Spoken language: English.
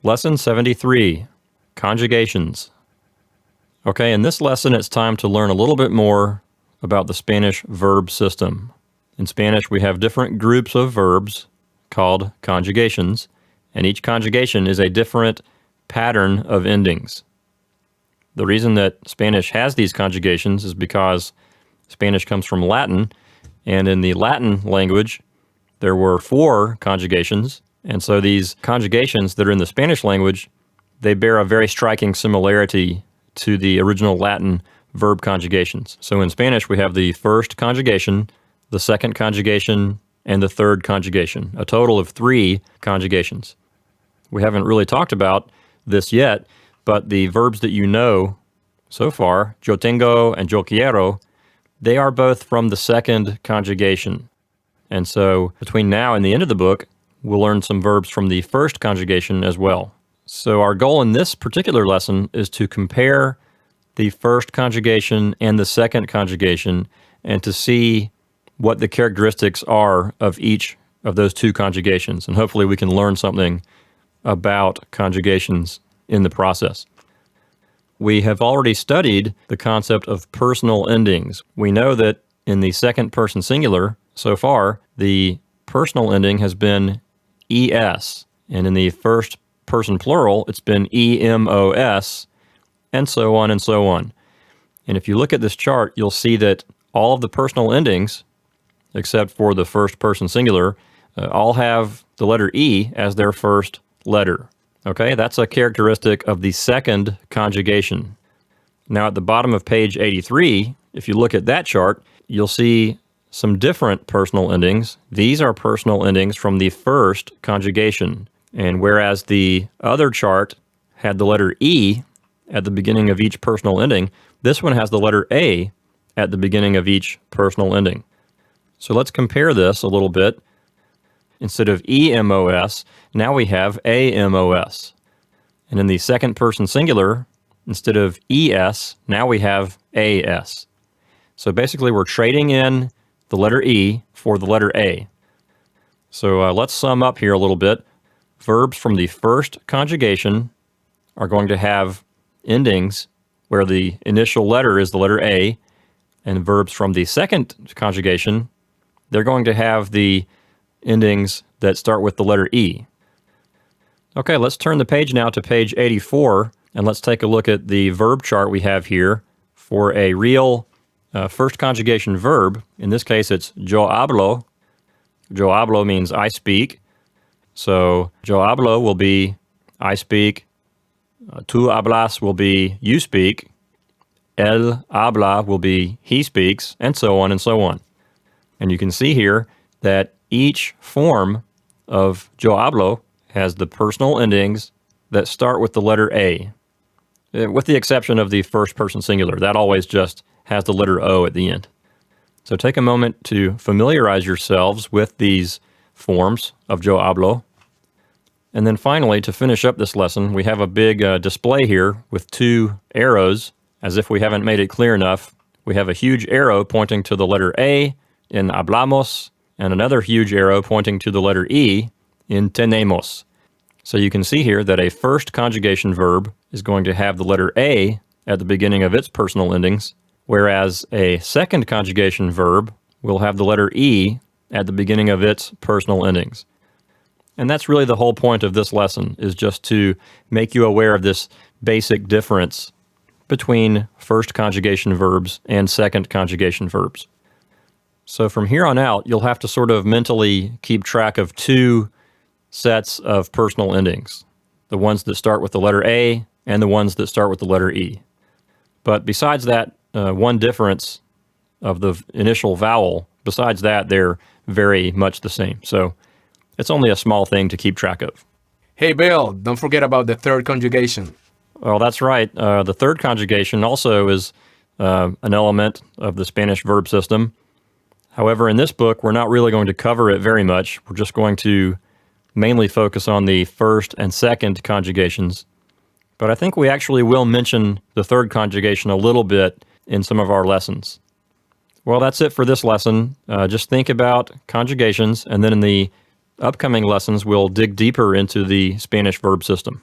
Lesson 73, Conjugations. Okay, in this lesson it's time to learn a little bit more about the Spanish verb system. In Spanish we have different groups of verbs called conjugations, and each conjugation is a different pattern of endings. The reason that Spanish has these conjugations is because Spanish comes from Latin, and in the Latin language there were 4 conjugations. And so these conjugations that are in the Spanish language, they bear a very striking similarity to the original Latin verb conjugations. So in Spanish, we have the first conjugation, the second conjugation, and the third conjugation, a total of 3 conjugations. We haven't really talked about this yet, but the verbs that you know so far, yo tengo and yo quiero, they are both from the second conjugation. And so between now and the end of the book, we'll learn some verbs from the first conjugation as well. So our goal in this particular lesson is to compare the first conjugation and the second conjugation and to see what the characteristics are of each of those 2 conjugations. And hopefully we can learn something about conjugations in the process. We have already studied the concept of personal endings. We know that in the second person singular, so far, the personal ending has been ES, and in the first person plural, it's been EMOS, and so on and so on. And if you look at this chart, you'll see that all of the personal endings, except for the first person singular, all have the letter E as their first letter. Okay, that's a characteristic of the second conjugation. Now at the bottom of page 83, if you look at that chart, you'll see some different personal endings. These are personal endings from the first conjugation. And whereas the other chart had the letter E at the beginning of each personal ending, this one has the letter A at the beginning of each personal ending. So let's compare this a little bit. Instead of EMOS, now we have AMOS. And in the second person singular, instead of ES, now we have AS. So basically we're trading in the letter E for the letter A. So let's sum up here a little bit. Verbs from the first conjugation are going to have endings where the initial letter is the letter A, and verbs from the second conjugation, they're going to have the endings that start with the letter E. Okay, let's turn the page now to page 84, and let's take a look at the verb chart we have here for a real first conjugation verb. In this case, it's yo hablo. Yo hablo means I speak. So yo hablo will be I speak. Tú hablas will be you speak. Él habla will be he speaks, and so on and so on. And you can see here that each form of yo hablo has the personal endings that start with the letter A, with the exception of the first person singular. That always just has the letter O at the end. So take a moment to familiarize yourselves with these forms of yo hablo. And then finally, to finish up this lesson, we have a big display here with 2 arrows. As if we haven't made it clear enough, we have a huge arrow pointing to the letter A in hablamos, and another huge arrow pointing to the letter E in tenemos. So you can see here that a first conjugation verb is going to have the letter A at the beginning of its personal endings, whereas a second conjugation verb will have the letter E at the beginning of its personal endings. And that's really the whole point of this lesson, is just to make you aware of this basic difference between first conjugation verbs and second conjugation verbs. So from here on out, you'll have to sort of mentally keep track of 2 sets of personal endings, the ones that start with the letter A and the ones that start with the letter E. But besides that, one difference of the initial vowel, besides that, they're very much the same. So it's only a small thing to keep track of. Hey, Bill, don't forget about the third conjugation. Well, that's right. The third conjugation also is an element of the Spanish verb system. However, in this book, we're not really going to cover it very much. We're just going to mainly focus on the first and second conjugations. But I think we actually will mention the third conjugation a little bit in some of our lessons. Well, that's it for this lesson. Just think about conjugations, and then in the upcoming lessons, we'll dig deeper into the Spanish verb system.